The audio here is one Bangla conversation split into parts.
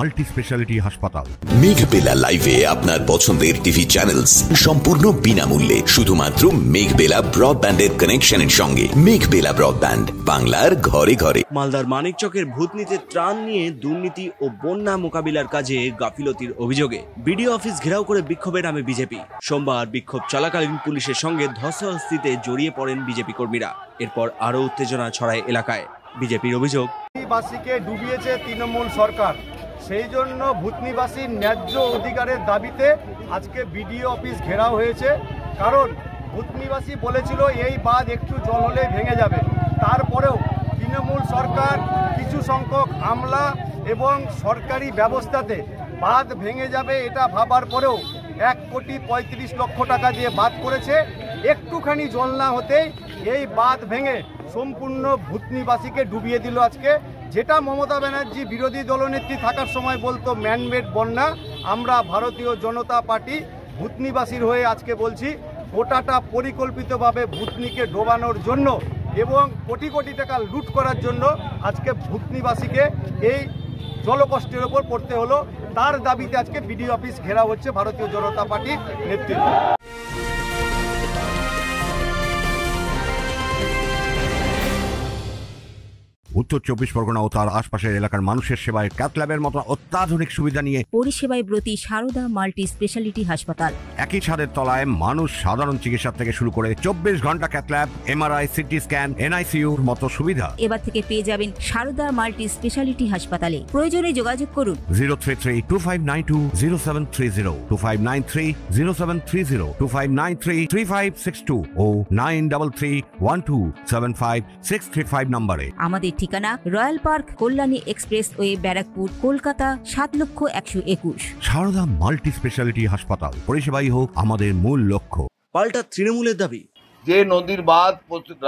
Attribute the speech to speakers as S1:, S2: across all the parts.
S1: মাল্টি স্পেশালিটি হাসপাতাল।
S2: মেঘবেলা লাইভে আপনার পছন্দের টিভি চ্যানেলস সম্পূর্ণ বিনামূল্যে, শুধুমাত্র মেঘবেলা ব্রডব্যান্ডের কানেকশনের সঙ্গে। মেঘবেলা ব্রডব্যান্ড, বাংলার ঘরে ঘরে।
S3: মালদার মানিকচকের ভূতনীতির ত্রাণ নিয়ে দুর্নীতি ও বন্যা মোকাবিলার কাজে গাফিলতির অভিযোগে বিডিও অফিস ঘেরাও করে বিক্ষোভে নামে বিজেপি। সোমবার বিক্ষোভ চলাকালীন পুলিশের সঙ্গে ধস্তাধস্তিতে জড়িয়ে পড়েন বিজেপি কর্মীরা। এরপর আরও উত্তেজনা ছড়ায় এলাকায়। বিজেপির অভিযোগ,
S4: ভূতনিবাসীকে ডুবিয়েছে তৃণমূল সরকার, সেই জন্য ভূতনিবাসীর ন্যায্য অধিকারের দাবিতে আজকে বিডিও অফিস ঘেরাও হয়েছে। কারণ ভূতনিবাসী বলেছিল এই বাঁধ একটু জল হলে ভেঙে যাবে, তারপরেও তৃণমূল সরকার কিছু সংখ্যক আমলা এবং সরকারি ব্যবস্থাতে বাঁধ ভেঙে যাবে এটা ভাবার পরেও 1,35,00,000 টাকা দিয়ে বাঁধ করেছে। একটুখানি জল না হতেই এই বাঁধ ভেঙে সম্পূর্ণ ভূতনিবাসীকে ডুবিয়ে দিল আজকে। যেটা মমতা ব্যানার্জি বিরোধী দলনেত্রী থাকার সময় বলতো ম্যানমেড বন্যা, আমরা ভারতীয় জনতা পার্টি ভূতনিবাসীর হয়ে আজকে বলছি গোটাটা পরিকল্পিতভাবে ভূতনিকে ডোবানোর জন্য এবং কোটি কোটি টাকা লুট করার জন্য আজকে ভূতনিবাসীকে এই জলকষ্টের ওপর পড়তে হলো। তার দাবিতে আজকে বিডিও অফিস ঘেরাও হচ্ছে ভারতীয় জনতা পার্টির নেতৃত্বে।
S1: উত্তর 24 পরগনা ও তার আশপাশের এলাকার মানুষের সেবায় ক্যাথ ল্যাবের মতো অত্যাধুনিক সুবিধা নিয়ে
S5: পরিষেবায় ব্রতী সারদা মাল্টি স্পেশালিটি হাসপাতাল।
S1: একই ছাদের তলায় মানুষ সাধারণ চিকিৎসা থেকে শুরু করে 24 ঘন্টা cath lab, MRI, CT scan, এনআইসিইউর মতো সুবিধা
S5: এবার থেকে পেয়ে যাবেন সারদা মাল্টি স্পেশালিটি হাসপাতালে। প্রয়োজনে যোগাযোগ করুন
S1: 033-2592-0730, 2593-0730, 2593-3562 ও 9331275635 নম্বরে।
S5: আমাদের ঠিকানা royal park, Kalyani express way, Barrackpore, Kolkata 7,01,21।
S1: Sarada multi speciality হাসপাতাল, পরিষেবাই হোক আমাদের মূল লক্ষ্য।
S3: পাল্টা তৃণমূলের দাবি,
S6: যে নদীর বাঁধ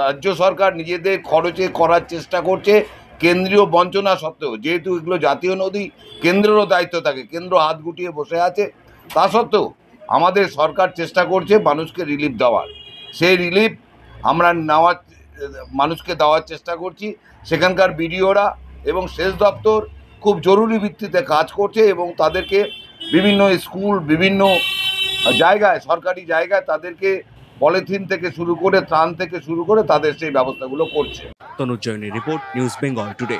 S6: রাজ্য সরকার নিজেদের খরচে করার চেষ্টা করছে কেন্দ্রীয় বঞ্চনা সত্ত্বেও, যেহেতু এগুলো জাতীয় নদী, কেন্দ্রেরও দায়িত্ব থাকে, কেন্দ্র হাত গুটিয়ে বসে আছে, তা সত্ত্বেও আমাদের সরকার চেষ্টা করছে মানুষকে রিলিফ দেওয়ার। সেই রিলিফ আমরা মানুষকে দেওয়ার চেষ্টা করছি। সেখানকার বিডিওরা এবং সেচ দপ্তর খুব জরুরি ভিত্তিতে কাজ করছে এবং তাদেরকে বিভিন্ন স্কুল, বিভিন্ন জায়গায়, সরকারি জায়গায় তাদেরকে পলিথিন থেকে শুরু করে, ত্রাণ থেকে শুরু করে তাদের সেই ব্যবস্থাগুলো করছে।
S3: তনুজ জয়নের রিপোর্ট, নিউজ বেঙ্গল টুডে।